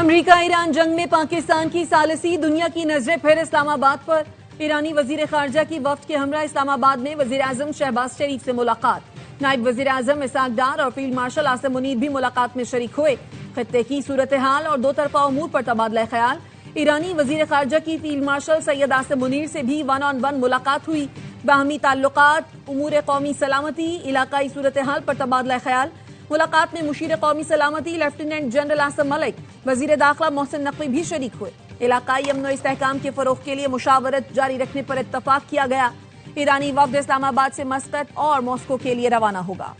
अमरीका Iran जंग में पाकिस्तान की सालिसी, दुनिया की नजरें फिर इस्लामाबाद पर। ईरानी वजीर खारजा की वफ्द के हमरा इस्लामाबाद में वजीर आजम शहबाज शरीफ से मुलाकात। नायब वजीर आजम इसाक डार और फील्ड मार्शल आसिम मुनीर भी मुलाकात में शरीक हुए। खत्ते की सूरत हाल और दो तरफा उमूर पर तबादला ख्याल। ईरानी वजीर खारजा की फील्ड मार्शल सैयद आसिम मुनीर से भी 1-on-1 मुलाकात हुई। बाहमी ताल्लुकात, उमूर कौमी सलामती, इलाकाई सूरत हाल पर तबादला ख्याल। मुलाकात में मुशीर कौमी सलामती लेफ्टिनेंट जनरल आसम मलिक, वजीर दाखिला मोहसिन नकवी भी शरीक हुए। इलाकाई अमन और इस्तेहकाम के फरोग के लिए मुशावरत जारी रखने पर इत्तफाक किया गया। ईरानी वफ्द इस्लामाबाद से मस्कत और मॉस्को के लिए रवाना होगा।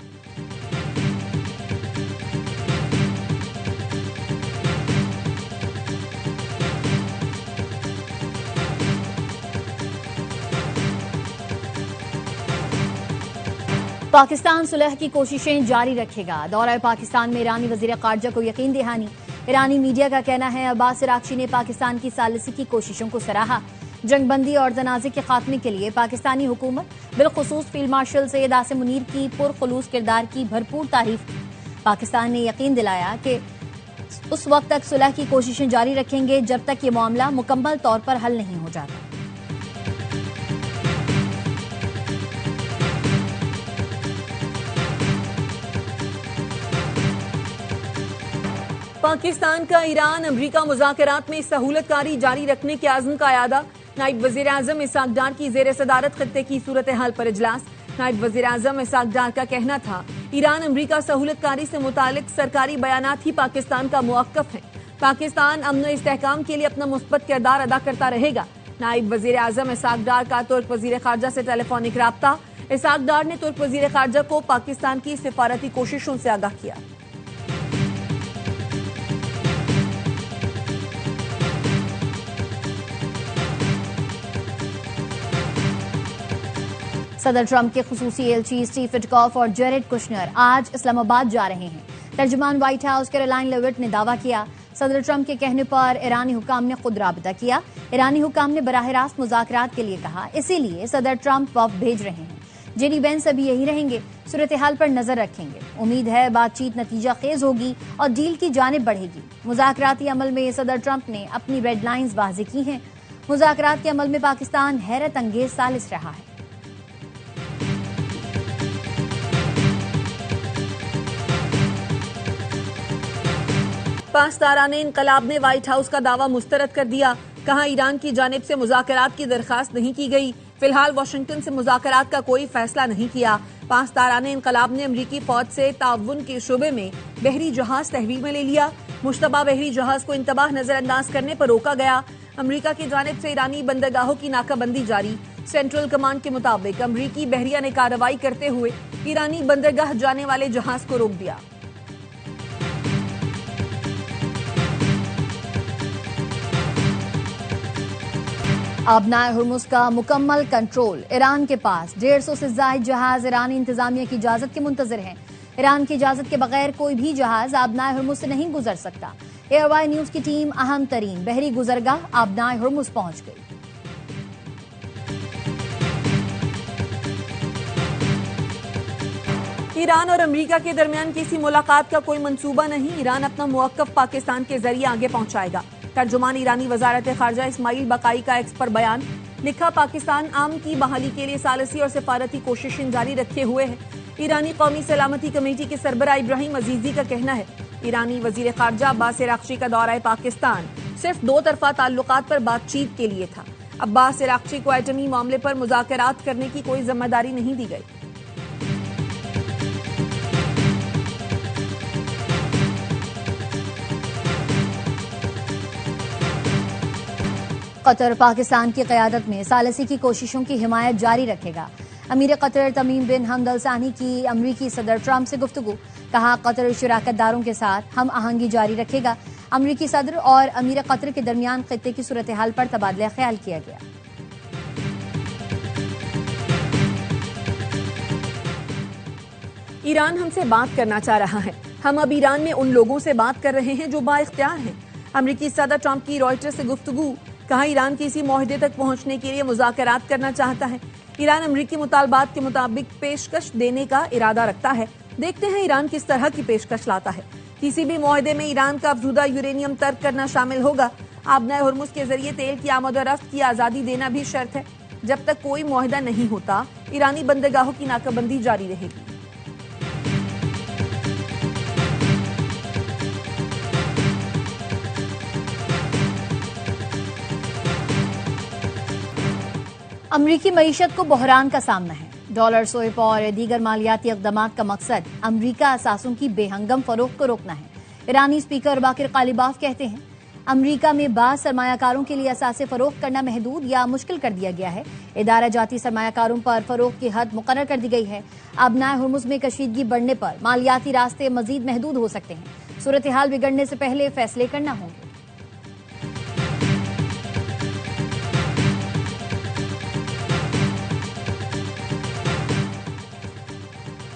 पाकिस्तान सुलह की कोशिशें जारी रखेगा। दौरा पाकिस्तान में ईरानी वजीर खारजा को यकीन दहानी। ईरानी मीडिया का कहना है अब्बास अरागची ने पाकिस्तान की सालिसी की कोशिशों को सराहा। जंगबंदी और तनाज़े के खात्मे के लिए पाकिस्तानी हुकूमत बिलखुसूस फील्ड मार्शल सैयद आसिम मुनीर की पुरखुलूस किरदार की भरपूर तारीफ की। पाकिस्तान ने यकीन दिलाया कि उस वक्त तक सुलह की कोशिशें जारी रखेंगे जब तक ये मामला मुकम्मल तौर पर हल नहीं हो जाता। पाकिस्तान का ईरान अमरीका मुज़ाकरात में सहूलतकारी जारी रखने के आज़म का यादा। नायब वज़ीर आज़म इसाक डार की ज़ेर सदारत खत्ते की सूरत हाल पर इजलास। नायब वज़ीर आज़म इसाक डार का कहना था ईरान अमरीका सहूलतकारी से मुतालिक सरकारी बयानात ही पाकिस्तान का मुवक्कफ है। पाकिस्तान अमन और इस्तेहकाम के लिए अपना मुस्बत किरदार अदा करता रहेगा। नायब वज़ीर आज़म इसाक डार का तुर्क वज़ीर खारजा से टेलीफोनिक राब्ता। इसाक डार ने तुर्क वज़ीर खारजा को पाकिस्तान की सिफारती कोशिशों से आगाह किया। सदर ट्रंप के खुसूसी एलची स्टीव विटकॉफ और जेरेड कुशनर आज इस्लामाबाद जा रहे हैं। तर्जुमान व्हाइट हाउस कैरोलाइन लेविट ने दावा किया सदर ट्रंप के कहने पर ईरानी हुकाम ने खुद राबता किया। ईरानी हुकाम ने बराह रास्त मुज़ाकरात के लिए कहा, इसीलिए सदर ट्रंप वफ्द भेज रहे हैं। जेडी वेंस अभी यही रहेंगे, सूरत हाल पर नजर रखेंगे। उम्मीद है बातचीत नतीजा खेज होगी और डील की जानिब बढ़ेगी। मुज़ाकराती अमल में सदर ट्रंप ने अपनी रेड लाइन्स वाज़ेह की हैं। मुज़ाकरात के अमल में पाकिस्तान हैरत अंगेज सालिस रहा है। पासदाराने इनकलाब ने व्हाइट हाउस का दावा मुस्तरद कर दिया। कहा ईरान की जानिब से मुज़ाकरात की दरखास्त नहीं की गई। फिलहाल वाशिंगटन से मुज़ाकरात का कोई फैसला नहीं किया। पासदाराने इनकलाब ने अमरीकी फौज से ताउन के शुबे में बहरी जहाज तहवील में ले लिया। मुश्तबा बहरी जहाज को इंतबाह नजरअंदाज करने पर रोका गया। अमरीका की जानिब से ईरानी बंदरगाहों की नाकाबंदी जारी। सेंट्रल कमांड के मुताबिक अमरीकी बहरिया ने कार्रवाई करते हुए ईरानी बंदरगाह जाने वाले जहाज को रोक दिया। आबनाए हुर्मुज का मुकम्मल कंट्रोल ईरान के पास। 150 से ज्यादा जहाज ईरानी इंतजामिया की इजाजत के मुंतजर हैं। ईरान की इजाजत के बगैर कोई भी जहाज आबनाए हुर्मुज से नहीं गुजर सकता। एयरवाई न्यूज की टीम अहम तरीन बहरी गुजरगाह आबनाए हुर्मुज पहुंच गई। ईरान और अमरीका के दरमियान किसी मुलाकात का कोई मंसूबा नहीं। ईरान अपना मुवक्कफ पाकिस्तान के जरिए आगे पहुंचाएगा। तर्जुमान ईरानी वजारत खारजा इस्माइल बकाई का एक्स पर बयान। लिखा पाकिस्तान आम की बहाली के लिए सालिसी और सिफारती कोशिशें जारी रखे हुए है। ईरानी कौमी सलामती कमेटी के सरबरा इब्राहिम अजीजी का कहना है ईरानी वजीर खारजा अब्बास अरागची का दौरा पाकिस्तान सिर्फ दो तरफा ताल्लुकात पर बातचीत के लिए था। अब्बास अरागची को एटमी मामले पर मुज़ाकरात करने की कोई जिम्मेदारी नहीं दी गई। कतर पाकिस्तान की क़यादत में सालिसी की कोशिशों की हिमायत जारी रखेगा। अमीर कतर तमीम बिन हमद अल सानी की अमरीकी सदर ट्रंप से गुफ्तगू। कहा कतर शराकतदारों के साथ हम आहंगी जारी रखेगा। अमरीकी सदर और अमीर कतर के दरमियान खित्ते की सूरत हाल पर तबादला ख्याल किया गया। ईरान हमसे बात करना चाह रहा है। हम अब ईरान में उन लोगों से बात कर रहे हैं जो बाइख्तियार हैं। अमरीकी सदर ट्रंप की रॉयटर्स से गुफ्तगू। कहा ईरान किसी मुआहदे तक पहुंचने के लिए मुज़ाकरात करना चाहता है। ईरान अमरीकी मुतालबात के मुताबिक पेशकश देने का इरादा रखता है। देखते हैं ईरान किस तरह की पेशकश लाता है। किसी भी मुआहदे में ईरान का अफजूदा यूरेनियम तर्क करना शामिल होगा। आबनाए हुर्मुज के जरिए तेल की आमदोरफ्त की आज़ादी देना भी शर्त है। जब तक कोई मुआहदा नहीं होता, ईरानी बंदरगाहों की नाकाबंदी जारी रहेगी। अमरीकी मईशत को बहरान का सामना है। डॉलर, सोइप और दीगर मालियाती इक़दामात का मकसद अमरीका असासों की बेहंगम फरोख्त को रोकना है। ईरानी स्पीकर बाकिर कालिबाफ कहते हैं, अमरीका में बाज़ सरमायाकारों के लिए असासे फरोख्त करना महदूद या मुश्किल कर दिया गया है। इदारा जाती सरमायाकारों पर फरोख्त की हद मुकर्रर कर दी गई है। आबनाए हुर्मुज में कशीदगी बढ़ने पर मालियाती रास्ते मजीद महदूद हो सकते हैं। सूरत हाल बिगड़ने से पहले फैसले करना होंगे।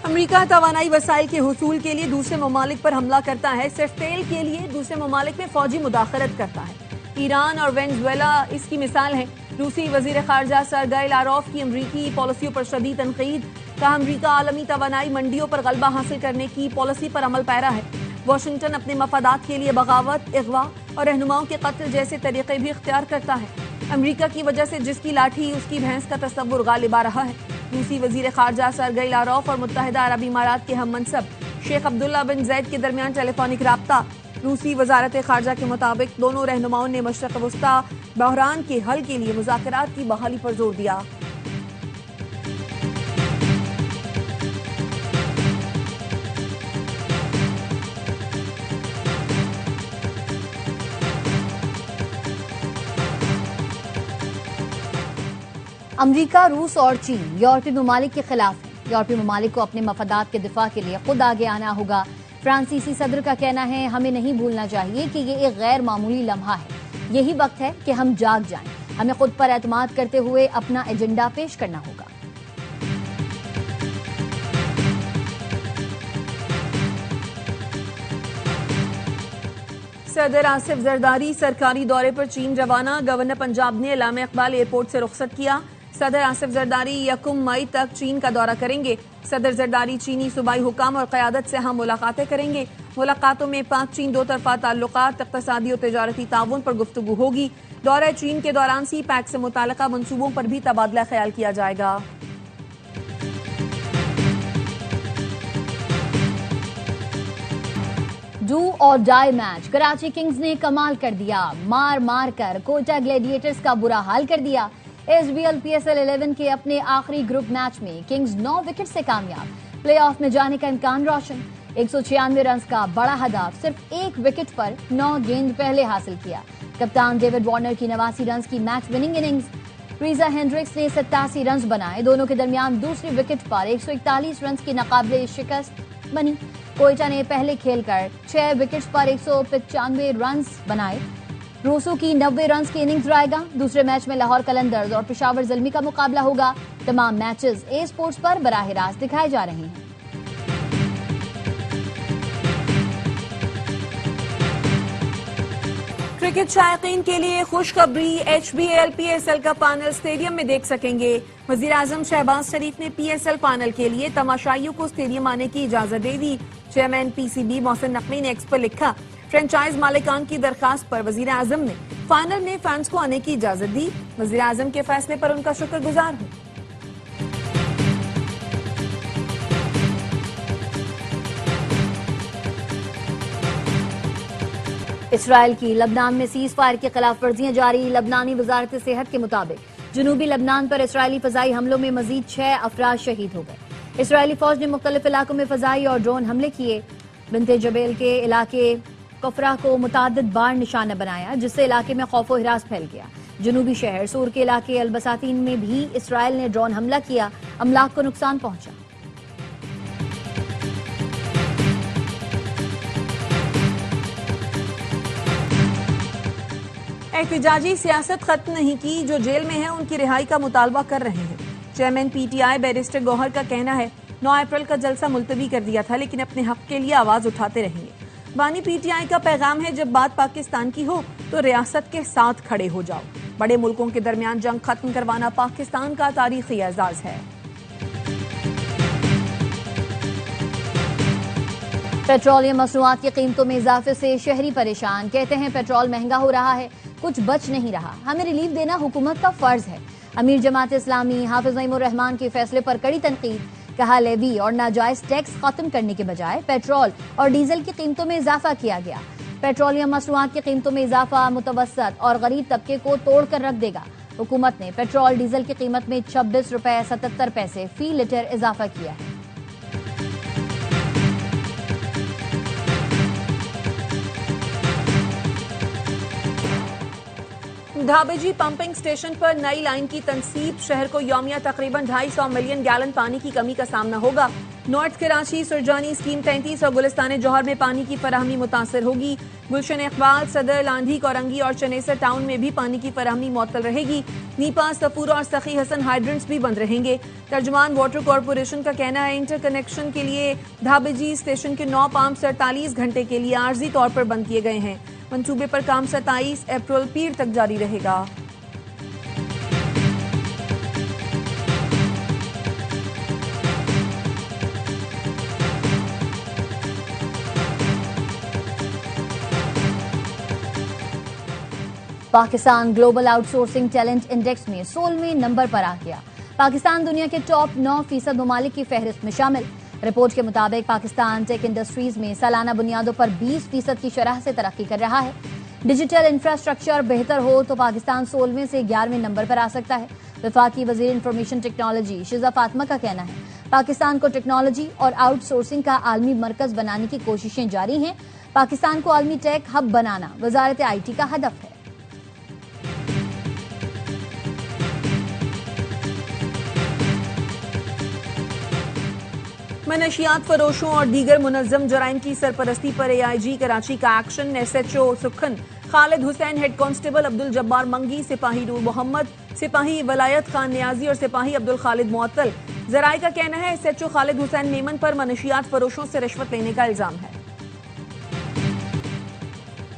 अमरीका तवानाई वसाइल के हुसूल के लिए दूसरे ममालिक पर हमला करता है। सिर्फ तेल के लिए दूसरे ममालिक में फौजी मुदाखलत करता है। ईरान और वेनेजुएला इसकी मिसाल है। रूसी वजीर खारजा सरगई लारोफ की अमरीकी पॉलिसियों पर शदीद तनकीद। कहा, अमरीका आलमी तवानाई मंडियों पर गलबा हासिल करने की पॉलिसी पर अमल पैरा है। वाशिंगटन अपने मफादात के लिए बगावत, अगवा और रहनुमाओं के कत्ल जैसे तरीके भी इख्तियार करता है। अमरीका की वजह से जिसकी लाठी उसकी भैंस का तस्वुर गालिब आ रहा है। रूसी वजीर खारजा सरगई लारोफ और मुत्तहिदा अरब इमारात के हम मनसब शेख अब्दुल्ला बिन जैद के दरमियान टेलीफोनिक राब्ता। रूसी वजारत खारजा के मुताबिक दोनों रहनुमाओं ने मशरक़ वस्ता बहरान के हल के लिए मुज़ाकरात की बहाली पर जोर दिया। अमरीका, रूस और चीन यूरोपीय ममालिक के खिलाफ है। यूरोपीय ममालिक को अपने मफादात के दिफा के लिए खुद आगे आना होगा। फ्रांसीसी सदर का कहना है, हमें नहीं भूलना चाहिए कि ये एक गैर मामूली लम्हा है। यही वक्त है कि हम जाग जाएं। हमें खुद पर एतमाद करते हुए अपना एजेंडा पेश करना होगा। सदर आसिफ जरदारी सरकारी दौरे पर चीन रवाना। गवर्नर पंजाब ने अल्लामा इकबाल एयरपोर्ट से रुखसत किया। सदर आसिफ जरदारी 1 मई तक चीन का दौरा करेंगे। सदर जरदारी चीनी सूबाई हुकाम और क़यादत से हम मुलाकातें करेंगे। मुलाकातों में पाक चीन दो तरफा ताल्लुकात, इक़्तिसादी और तिजारती ताउन पर गुफ्तगू होगी। दौरे चीन के दौरान सी पैक से मुताल्लिक़ा मंसूबों पर भी तबादला ख्याल किया जाएगा। डू और डाई मैच, कराची किंग्स ने कमाल कर दिया। मार मार कर कोटा ग्लैडिएटर्स का बुरा हाल कर दिया। एसबीएल पीएसएल 11 के अपने आखिरी ग्रुप मैच में किंग्स 9 विकेट से कामयाब। प्लेऑफ में जाने का इम्कान रोशन। 196 रन का बड़ा हदफ सिर्फ 1 विकेट पर 9 गेंद पहले हासिल किया। कप्तान डेविड वार्नर की 89 रन की match winning innings. Reeza Hendricks ने 87 रन बनाए। दोनों के दरमियान दूसरी विकेट पर 141 रन की नाकाबिले शिकस्त बनी। कोयटा ने पहले खेलकर 6 विकेट पर 195 रन बनाए। रूसों की 90 रन की इनिंग्स रहेगा। दूसरे मैच में लाहौर कलंदर्स और पेशावर ज़ल्मी का मुकाबला होगा। तमाम मैचेस ए स्पोर्ट्स पर बराह रास्त दिखाए जा रहे हैं। क्रिकेट शायकीन के लिए खुशखबरी, HBL PSL का फाइनल स्टेडियम में देख सकेंगे। वजीर आजम शहबाज शरीफ ने PSL फाइनल के लिए तमाशाइयों को स्टेडियम आने की इजाजत दे दी। चेयरमैन PCB मोहसिन नकवी ने एक्स पर लिखा, फ्रेंचाइज मालिकान की दरखास्त पर वजीर आजम ने फाइनल में फैंस को आने की इजाजत दी। वजीर आजम के फैसले पर उनका शुक्रगुजार हूं। इसराइल की लबनान में सीज फायर की खिलाफ वर्जियां जारी। लबनानी वजारत सेहत के मुताबिक जनूबी लबनान पर इसराइली फजाई हमलों में मजीद 6 अफराद शहीद हो गए। इसराइली फौज ने मुख्तलिफ इलाकों में फजाई और ड्रोन हमले किए। बिनते जबेल के इलाके कफरा को मुतादिद बार निशाना बनाया, जिससे इलाके में खौफ व हिरास फैल गया। जनूबी शहर सूर के इलाके अलबसातीन में भी इसराइल ने ड्रोन हमला किया। अमलाक को नुकसान पहुंचा। एहतिजाजी सियासत खत्म नहीं की, जो जेल में है उनकी रिहाई का मुतालबा कर रहे हैं। चेयरमैन PTI बैरिस्टर गौहर का कहना है, 9 अप्रैल का जलसा मुलतवी कर दिया था, लेकिन अपने हक के लिए आवाज उठाते रहेंगे। बानी PTI का पैगाम है, जब बात पाकिस्तान की हो तो रियासत के साथ खड़े हो जाओ। बड़े मुल्कों के दरमियान जंग खत्म करवाना पाकिस्तान का तारीखी एजाज है। पेट्रोलियम मसनूआत की कीमतों में इजाफे से शहरी परेशान, कहते हैं पेट्रोल महंगा हो रहा है, कुछ बच नहीं रहा, हमें रिलीफ देना हुकूमत का फर्ज है। अमीर जमात इस्लामी हाफिज नईमुर रहमान के फैसले पर कड़ी तनकीद, कहा लेवी और नाजायज टैक्स खत्म करने के बजाय पेट्रोल और डीजल की कीमतों में इजाफा किया गया। पेट्रोलियम मसनूआत की कीमतों में इजाफा मुतवसत और गरीब तबके को तोड़ कर रख देगा। हुकूमत ने पेट्रोल डीजल की कीमत में 26 रुपए 77 पैसे फी लीटर इजाफा किया है। धाबेजी पंपिंग स्टेशन पर नई लाइन की तनसीब, शहर को यौमिया तकरीबन 250 मिलियन गैलन पानी की कमी का सामना होगा। नॉर्थ कराची सुरजानी स्कीम 33 और गुलिस्तान जौहर में पानी की फराहमी मुतासर होगी। गुलशन इकबाल, सदर, लांधी, कोरंगी और चनेसर टाउन में भी पानी की फराहमी मुअत्तल रहेगी। नीपा, सफूरा और सखी हसन हाइड्रेंट्स भी बंद रहेंगे। तर्जुमान वाटर कॉरपोरेशन का कहना है इंटर कनेक्शन के लिए धाबेजी स्टेशन के 9 पंप 48 घंटे के लिए आर्जी तौर पर बंद किए गए हैं। मंसूबे पर काम 27 अप्रैल पीर तक जारी रहेगा। Pakistan global outsourcing talent index में 16वें नंबर पर आ गया। पाकिस्तान दुनिया के टॉप 9% ममालिक की फहरिस्त में शामिल। रिपोर्ट के मुताबिक पाकिस्तान टेक इंडस्ट्रीज में सालाना बुनियादों पर 20% की शरह से तरक्की कर रहा है। डिजिटल इंफ्रास्ट्रक्चर बेहतर हो तो पाकिस्तान 16वें से 11वें नंबर पर आ सकता है। वफाकी वजीर इंफॉर्मेशन टेक्नोलॉजी शिजा फातिमा का कहना है पाकिस्तान को टेक्नोलॉजी और आउटसोर्सिंग का आलमी मरकज बनाने की कोशिशें जारी हैं। पाकिस्तान को आलमी tech hub banana Wazarat IT का हदफ है। मनशियात फरोशों और दीगर मुनज़्ज़म जराइम की सरपरस्ती पर AIG कराची का एक्शन। SHO सुखन खालिद हुसैन, हेड कांस्टेबल अब्दुल जब्बार मंगी, सिपाही नूर मोहम्मद, सिपाही वलायत खान नियाजी और सिपाही अब्दुल खालिद मुअत्तल। जराए का कहना है SHO खालिद हुसैन मेमन पर मनशियात फरोशों से रिश्वत लेने का इल्जाम है।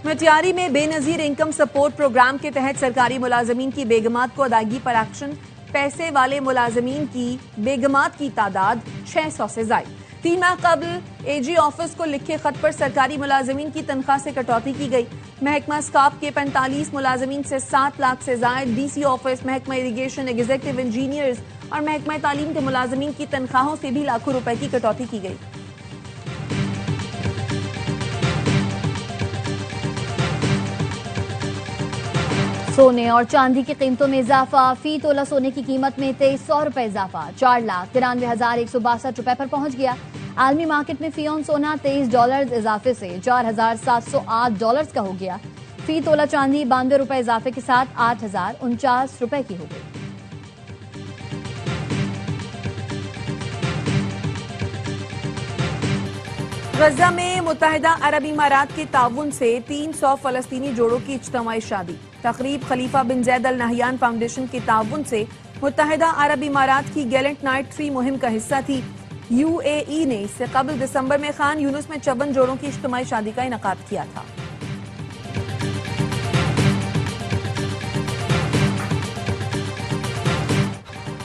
मटियारी में बेनजीर इनकम सपोर्ट प्रोग्राम के तहत सरकारी मुलाजमीन की बेगमात को अदायगी पर एक्शन। पैसे वाले मुलाजमीन की बेगमात की तादाद 600 से ज्यादा। 3 माह कबल AG ऑफिस को लिखे खत पर सरकारी मुलाजमीन की तनख्वाह से कटौती की गई। महकमा स्काप के 45 मुलाजमीन से 7 लाख से ज्यादा। DC ऑफिस, महकमा इरिगेशन, एग्जीक्यूटिव इंजीनियर्स और महकमा तालीम के मुलाजमीन की तनख्वाहों से भी लाखों रुपए की कटौती की गई। सोने और चांदी की कीमतों में इजाफा, फी तोला सोने की कीमत में 2300 रुपए इजाफा, 4,93,162 रुपए पर पहुंच गया। आलमी मार्केट में फी ऑन सोना $23 इजाफे से $4,708 का हो गया। फी तोला चांदी 92 रुपए इजाफे के साथ 8,049 रुपए की हो गई। गजा में मुत्तहिदा अरब इमारात के ताउन से 300 फलस्तीनी जोड़ों की इज्तिमाई शादी। तकरीब खलीफा बिन जैद अल नहयान फाउंडेशन के ताउन से मुत्तहिदा अरब इमारात की गैलेंट नाइट 3 मुहिम का हिस्सा थी। UAE ने इससे कबल दिसंबर में खान यूनुस में 54 जोड़ों की इज्तिमाई शादी का इनेकाद किया था।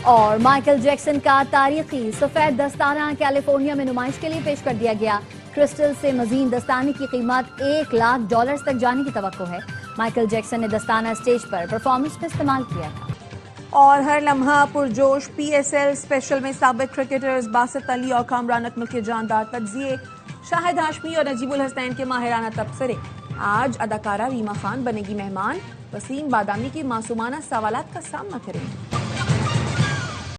और माइकल जैक्सन का तारीखी सफेद दस्ताना कैलिफोर्निया में नुमाइश के लिए पेश कर दिया गया। क्रिस्टल से मजीद दस्ताने की कीमत $1 लाख तक जाने की तवक्को है। माइकल जैक्सन ने दस्ताना स्टेज पर परफॉर्मेंस में इस्तेमाल किया था। और हर लम्हा पुरजोश। PSL स्पेशल में साबिक क्रिकेटर्स बासित अली और कामरान अकमल के जानदार तज्जिए। शाहिद हाशमी और नजीबुल हसनैन के माहिराना तबसरे। आज अदाकारा रीमा खान बनेगी मेहमान। वसीम बादामी के मासूमाना सवालात का सामना करेंगी।